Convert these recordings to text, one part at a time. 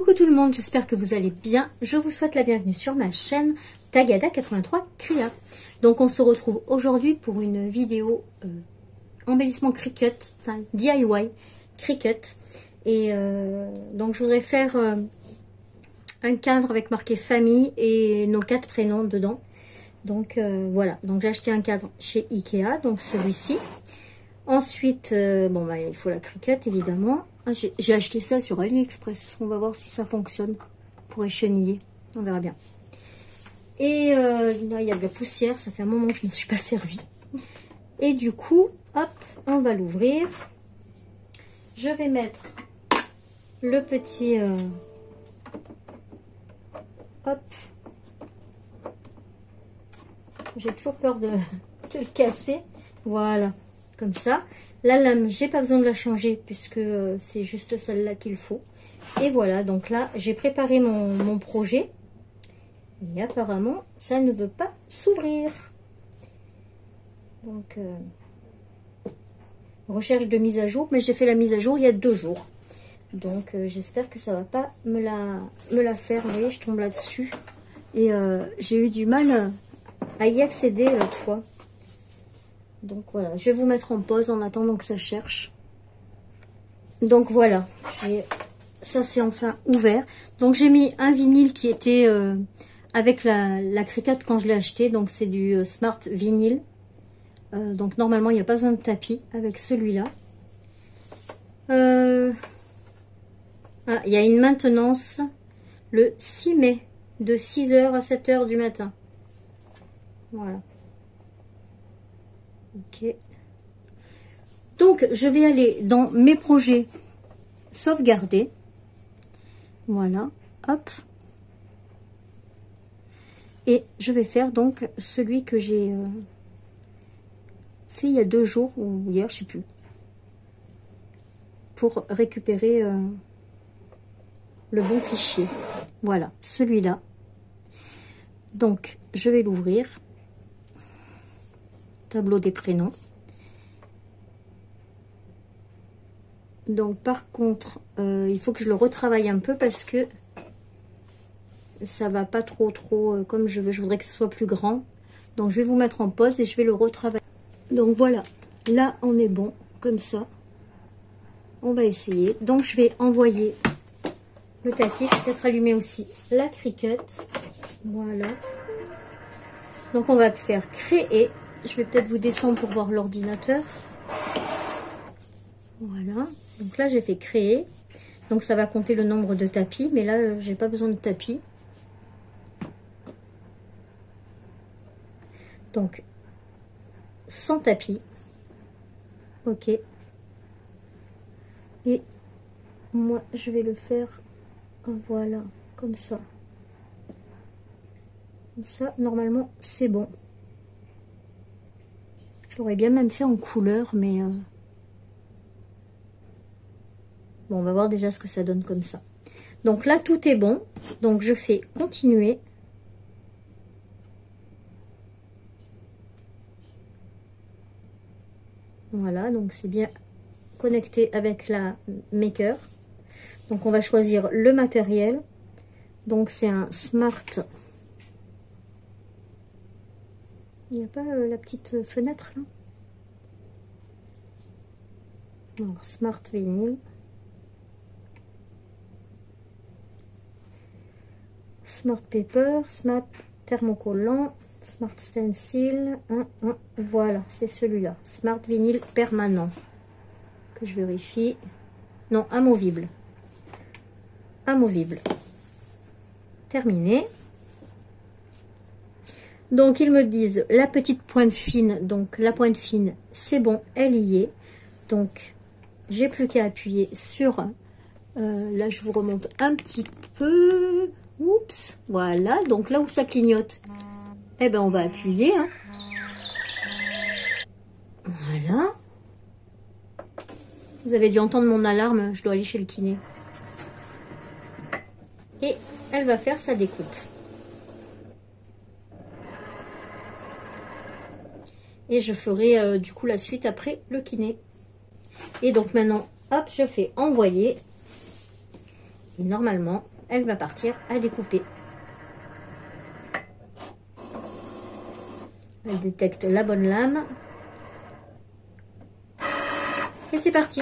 Coucou tout le monde, j'espère que vous allez bien. Je vous souhaite la bienvenue sur ma chaîne Tagada83 Cria. Donc on se retrouve aujourd'hui pour une vidéo embellissement Cricut, enfin DIY Cricut. Et donc je voudrais faire un cadre avec marqué famille et nos 4 prénoms dedans. Donc voilà, donc j'ai acheté un cadre chez Ikea, donc celui-ci. Ensuite, il faut la Cricut évidemment. Ah, j'ai acheté ça sur AliExpress. On va voir si ça fonctionne pour écheniller. On verra bien. Et là, il y a de la poussière. Ça fait un moment que je ne me suis pas servie. Et du coup, hop, on va l'ouvrir. Je vais mettre le petit... hop. J'ai toujours peur de le casser. Voilà, comme ça. La lame, j'ai pas besoin de la changer puisque c'est juste celle-là qu'il faut. Et voilà, donc là, j'ai préparé mon projet. Et apparemment, ça ne veut pas s'ouvrir. Donc, recherche de mise à jour. Mais j'ai fait la mise à jour il y a 2 jours. Donc, j'espère que ça va pas me la faire. Vous voyez, je tombe là-dessus. Et j'ai eu du mal à y accéder l'autre fois. Donc voilà, je vais vous mettre en pause en attendant que ça cherche. Donc voilà, ça c'est enfin ouvert. Donc j'ai mis un vinyle qui était avec la Cricut quand je l'ai acheté. Donc c'est du Smart Vinyl. Donc normalement il n'y a pas besoin de tapis avec celui-là. Il y a une maintenance le 6 mai de 6h à 7h du matin. Voilà. Ok. Donc, je vais aller dans mes projets sauvegardés. Voilà. Hop. Et je vais faire donc celui que j'ai fait il y a 2 jours ou hier, je sais plus. Pour récupérer le bon fichier. Voilà, celui-là. Donc, je vais l'ouvrir. Tableau des prénoms. Donc par contre il faut que je le retravaille un peu parce que ça va pas trop comme je veux. Je voudrais que ce soit plus grand, donc je vais vous mettre en pause et je vais le retravailler. Donc voilà, là on est bon comme ça. On va essayer. Donc je vais envoyer le tapis. Je vais peut-être allumer aussi la Cricut. Voilà, donc on va faire créer. Je vais peut-être vous descendre pour voir l'ordinateur. Voilà. Donc là, j'ai fait créer. Donc ça va compter le nombre de tapis. Mais là, j'ai pas besoin de tapis. Donc, 100 tapis. Ok. Et moi, je vais le faire. Voilà. Comme ça. Comme ça, normalement, c'est bon. Je l'aurais bien même fait en couleur, mais bon, on va voir déjà ce que ça donne comme ça. Donc là, tout est bon. Donc je fais continuer. Voilà, donc c'est bien connecté avec la Maker. Donc on va choisir le matériel. Donc c'est un Smart. Il n'y a pas la petite fenêtre là? Alors, Smart Vinyl. Smart Paper, Smart Thermocollant, Smart Stencil. Voilà, c'est celui-là. Smart Vinyl permanent. Que je vérifie. Non, amovible. Amovible. Terminé. Donc, ils me disent la petite pointe fine. Donc, la pointe fine, c'est bon, elle y est. Donc, j'ai plus qu'à appuyer sur... là, je vous remonte un petit peu. Oups, voilà. Donc, là où ça clignote, eh ben, on va appuyer. Hein. Voilà. Vous avez dû entendre mon alarme. Je dois aller chez le kiné. Et elle va faire sa découpe. Et je ferai du coup la suite après le kiné. Et donc maintenant, hop, je fais envoyer. Et normalement, elle va partir à découper. Elle détecte la bonne lame. Et c'est parti.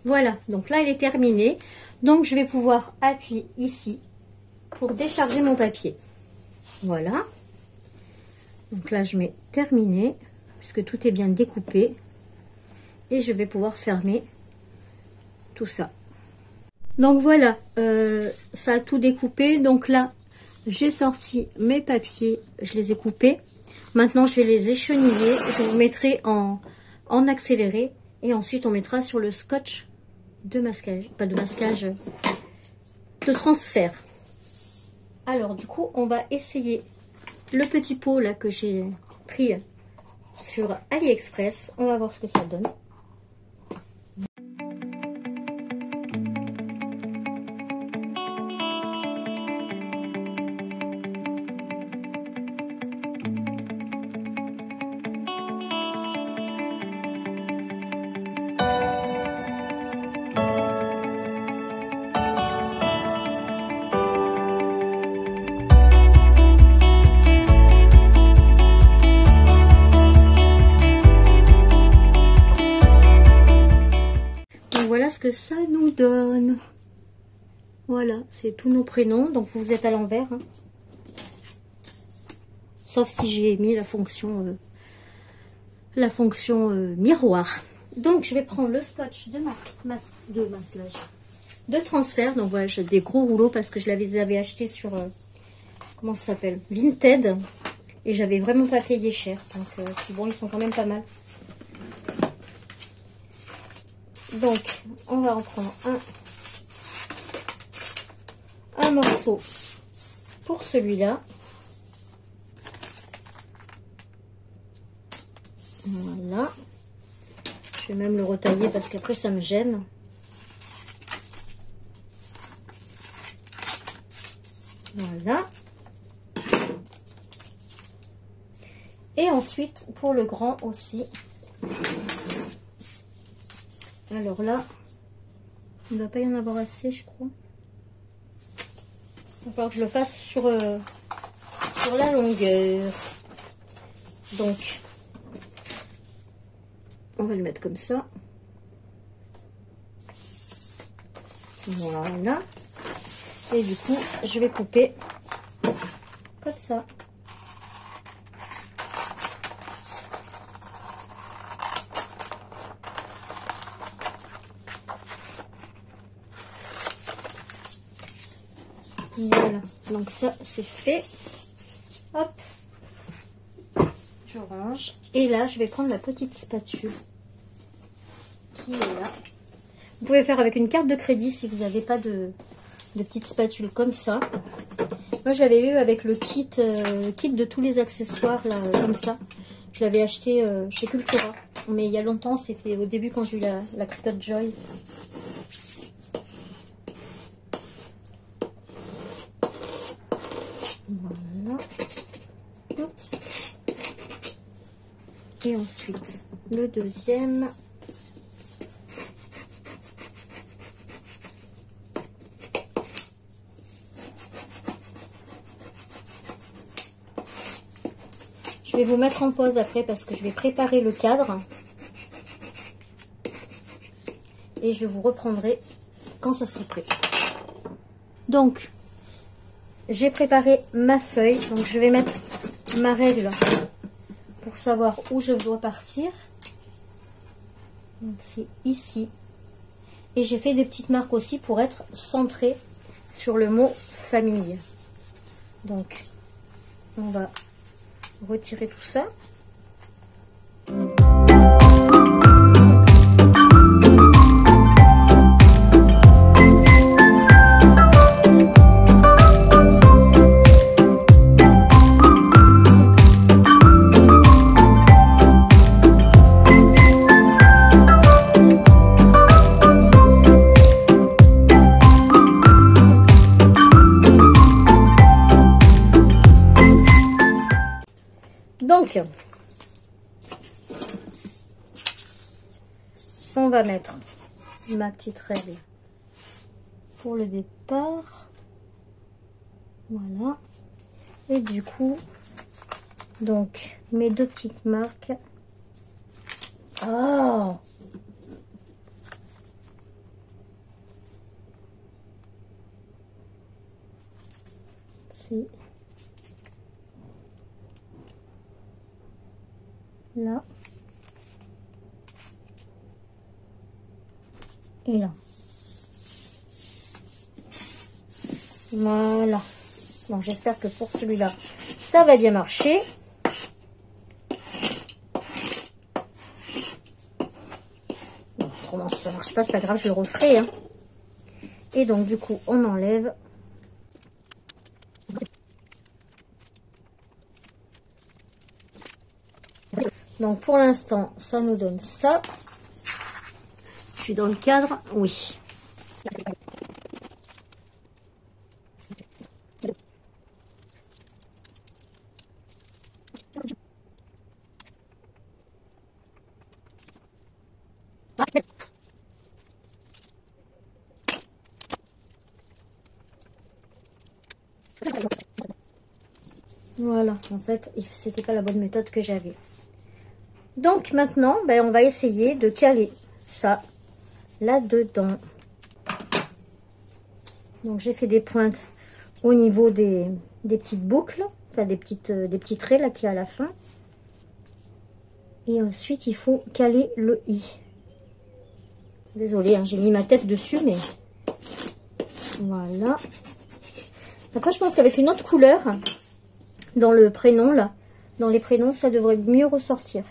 Voilà, donc là elle est terminée. Donc je vais pouvoir appuyer ici pour décharger mon papier. Voilà. Donc là je mets terminé, puisque tout est bien découpé. Et je vais pouvoir fermer tout ça. Donc voilà, ça a tout découpé. Donc là, j'ai sorti mes papiers, je les ai coupés. Maintenant, je vais les écheniller. Je vous mettrai en accéléré. Et ensuite, on mettra sur le scotch de masquage, pas de masquage, de transfert. Alors, du coup, on va essayer le petit pot là que j'ai pris sur AliExpress. On va voir ce que ça donne. Voilà ce que ça nous donne. Voilà, c'est tous nos prénoms. Donc vous êtes à l'envers. Hein. Sauf si j'ai mis la fonction miroir. Donc je vais prendre le scotch de transfert. Donc voilà, j'ai des gros rouleaux parce que je les avais achetés sur comment ça s'appelle, Vinted. Et j'avais vraiment pas payé cher. Donc bon, ils sont quand même pas mal. Donc, on va en prendre un morceau pour celui-là. Voilà. Je vais même le retailler parce qu'après ça me gêne. Voilà. Et ensuite, pour le grand aussi. Alors là, il ne va pas y en avoir assez, je crois. Il va falloir que je le fasse sur la longueur. Donc, on va le mettre comme ça. Voilà. Et du coup, je vais couper comme ça. Voilà, donc ça c'est fait. Hop, je range. Et là, je vais prendre la petite spatule qui est là. Vous pouvez faire avec une carte de crédit si vous n'avez pas de petite spatule comme ça. Moi, je l'avais eu avec le kit de tous les accessoires là, comme ça. Je l'avais acheté chez Cultura. Mais il y a longtemps, c'était au début quand j'ai eu la Cricut Joy. Voilà. Oups. Et ensuite, le deuxième. Je vais vous mettre en pause après parce que je vais préparer le cadre. Et je vous reprendrai quand ça sera prêt. Donc, j'ai préparé ma feuille. Donc, je vais mettre ma règle pour savoir où je dois partir. Donc, c'est ici. Et j'ai fait des petites marques aussi pour être centré sur le mot famille. Donc, on va retirer tout ça. Donc, on va mettre ma petite règle pour le départ. Voilà. Et du coup, donc, mes deux petites marques. Oh! C'est là. Et là. Voilà. Bon, j'espère que pour celui-là, ça va bien marcher. Bon, autrement, si ça marche pas, c'est pas grave, je le referai. Hein. Et donc, du coup, on enlève. Donc, pour l'instant, ça nous donne ça. Je suis dans le cadre, oui. Voilà, en fait, c'était pas la bonne méthode que j'avais. Donc maintenant, ben, on va essayer de caler ça là-dedans. Donc j'ai fait des pointes au niveau des petites boucles, enfin des petits traits là qu'il y a à la fin. Et ensuite, il faut caler le i. Désolée, hein, j'ai mis ma tête dessus, mais voilà. Après, je pense qu'avec une autre couleur, dans le prénom, là, dans les prénoms, ça devrait mieux ressortir.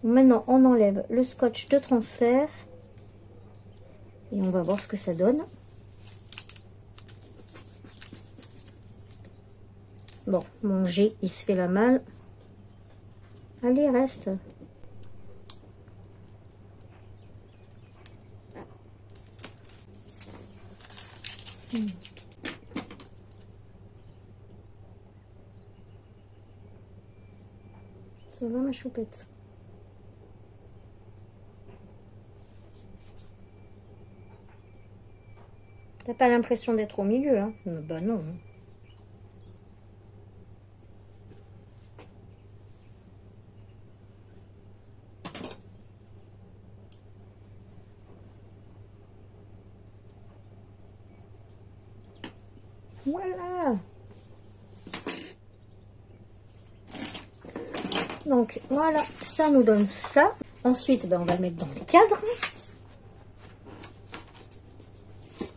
Maintenant, on enlève le scotch de transfert. Et on va voir ce que ça donne. Bon, mon G, il se fait la malle. Allez, reste. Ça va, ma choupette? T'as pas l'impression d'être au milieu, hein? Bah non. Voilà. Donc voilà, ça nous donne ça. Ensuite, ben, on va le mettre dans le cadre.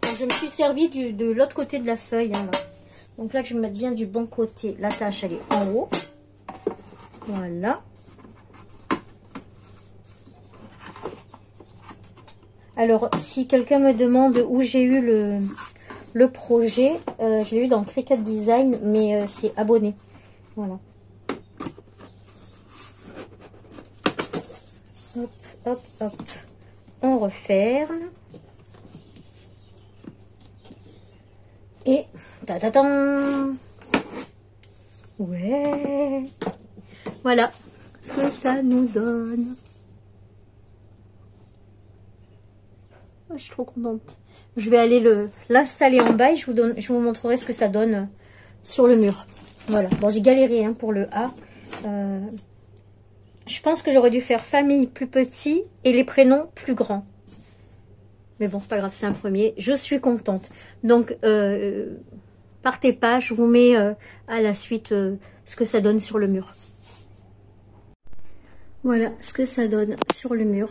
Donc, je me suis servi de l'autre côté de la feuille. Hein, là. Donc là, je vais me mettre bien du bon côté. La tâche, elle est en haut. Voilà. Alors, si quelqu'un me demande où j'ai eu le projet, je l'ai eu dans Cricut Design, mais c'est abonné. Voilà. Hop, hop, hop. On referme. Et ta-ta-tan. Ouais. Voilà ce que ça nous donne. Oh, je suis trop contente. Je vais aller l'installer en bas et je vous montrerai ce que ça donne sur le mur. Voilà. Bon, j'ai galéré hein, pour le A. Je pense que j'aurais dû faire famille plus petit et les prénoms plus grands. Mais bon, c'est pas grave, c'est un premier. Je suis contente. Donc, partez pas, je vous mets à la suite ce que ça donne sur le mur. Voilà ce que ça donne sur le mur.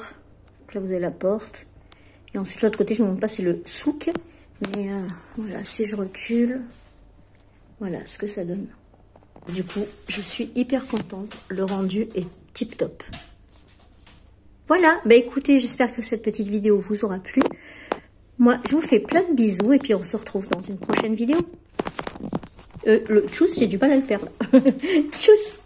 Donc là, vous avez la porte. Et ensuite, l'autre côté, je ne vous montre pas, c'est le souk. Mais voilà, si je recule, voilà ce que ça donne. Du coup, je suis hyper contente. Le rendu est tip top. Voilà, bah écoutez, j'espère que cette petite vidéo vous aura plu. Moi, je vous fais plein de bisous et puis on se retrouve dans une prochaine vidéo. Le tchuss, j'ai du mal à le faire là. Tchuss!